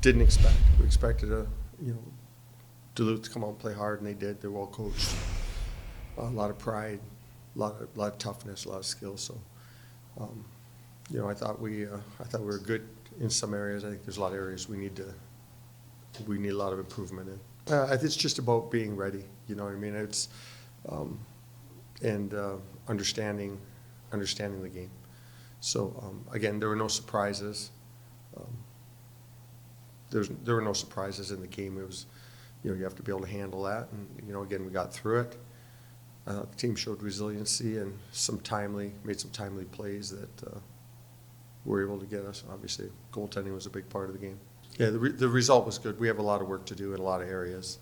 didn't expect. We expected Duluth to come out and play hard, and they did. They're well coached. A lot of pride, a lot of toughness, a lot of skill. So, I thought we were good in some areas. I think there's a lot of areas we need a lot of improvement in. I think it's just about being ready. You know what I mean? It's understanding the game. So again, there were no surprises. There were no surprises in the game. It was, you have to be able to handle that. And again, we got through it. The team showed resiliency and made some timely plays that were able to get us. Obviously, goaltending was a big part of the game. Yeah, the result was good. We have a lot of work to do in a lot of areas.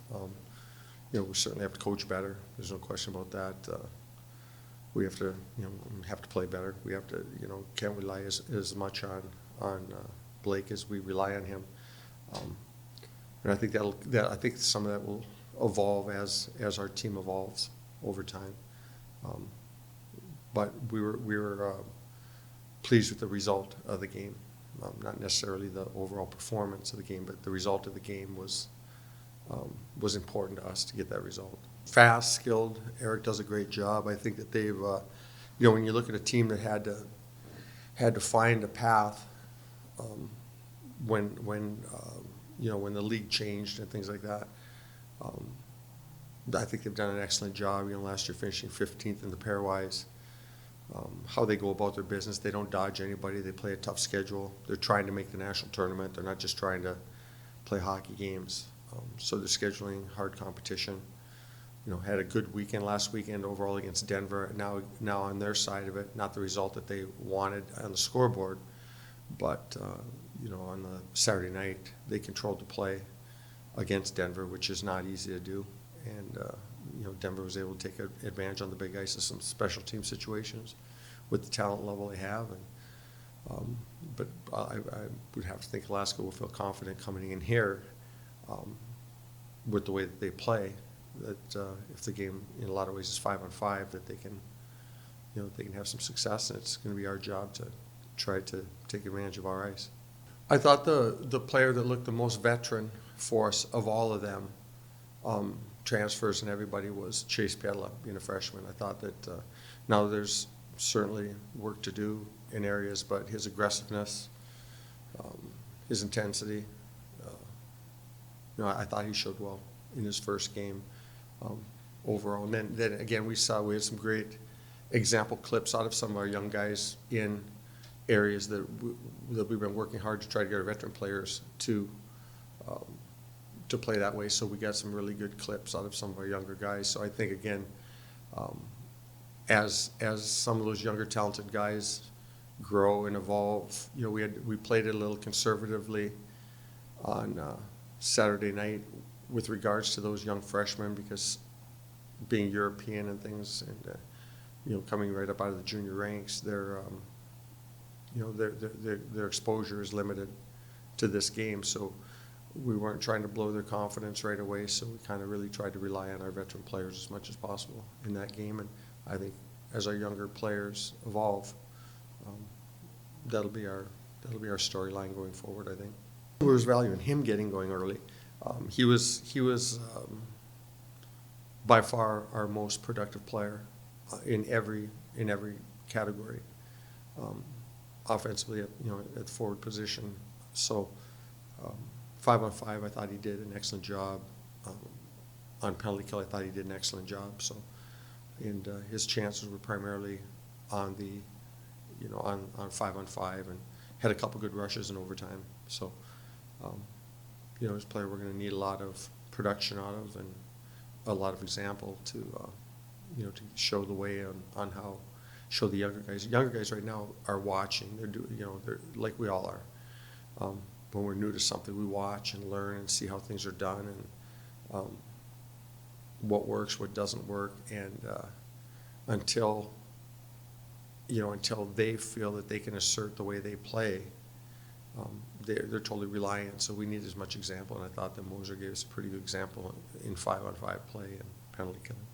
We certainly have to coach better. There's no question about that. We have to, play better. We have to, can't rely as much on Blake as we rely on him. And I think I think some of that will evolve as our team evolves over time. But we were pleased with the result of the game. Not necessarily the overall performance of the game, but the result of the game was important to us to get that result. Fast, skilled. Eric does a great job. I think that they've, when you look at a team that had to find a path when the league changed and things like that. I think they've done an excellent job. Last year finishing 15th in the pairwise. How they go about their business, they don't dodge anybody. They play a tough schedule. They're trying to make the national tournament. They're not just trying to play hockey games. So they're scheduling hard competition. Had a good weekend last weekend overall against Denver. Now on their side of it, not the result that they wanted on the scoreboard, but on the Saturday night they controlled the play against Denver, which is not easy to do. And Denver was able to take advantage on the big ice of some special team situations with the talent level they have. And but I would have to think Alaska will feel confident coming in here with the way that they play. That if the game in a lot of ways is 5-on-5, that they can, they can have some success, and it's going to be our job to try to take advantage of our ice. I thought the player that looked the most veteran for us of all of them, transfers and everybody, was Chase Pedala, being a freshman. I thought that now there's certainly work to do in areas, but his aggressiveness, his intensity, I thought he showed well in his first game overall. And then again, we had some great example clips out of some of our young guys in areas that we've been working hard to try to get our veteran players to play that way. So we got some really good clips out of some of our younger guys. So I think, again, as some of those younger talented guys grow and evolve, we played it a little conservatively on Saturday night with regards to those young freshmen, because being European and things, and coming right up out of the junior ranks, their exposure is limited to this game. So we weren't trying to blow their confidence right away. So we kind of really tried to rely on our veteran players as much as possible in that game. And I think as our younger players evolve, that'll be our storyline going forward, I think. There was value in him getting going early. He was by far our most productive player in every category. Offensively, at the forward position. So 5-on-5, I thought he did an excellent job. On penalty kill, I thought he did an excellent job. So, and his chances were primarily on the, on 5-on-5, and had a couple good rushes in overtime. So, his player we're going to need a lot of production out of, and a lot of example to, to show the way on how. Show the younger guys. Younger guys right now are watching. They're like we all are. When we're new to something, we watch and learn and see how things are done, and what works, what doesn't work, and until they feel that they can assert the way they play, they're totally reliant. So we need as much example, and I thought that Moser gave us a pretty good example in 5-on-5 play and penalty killing.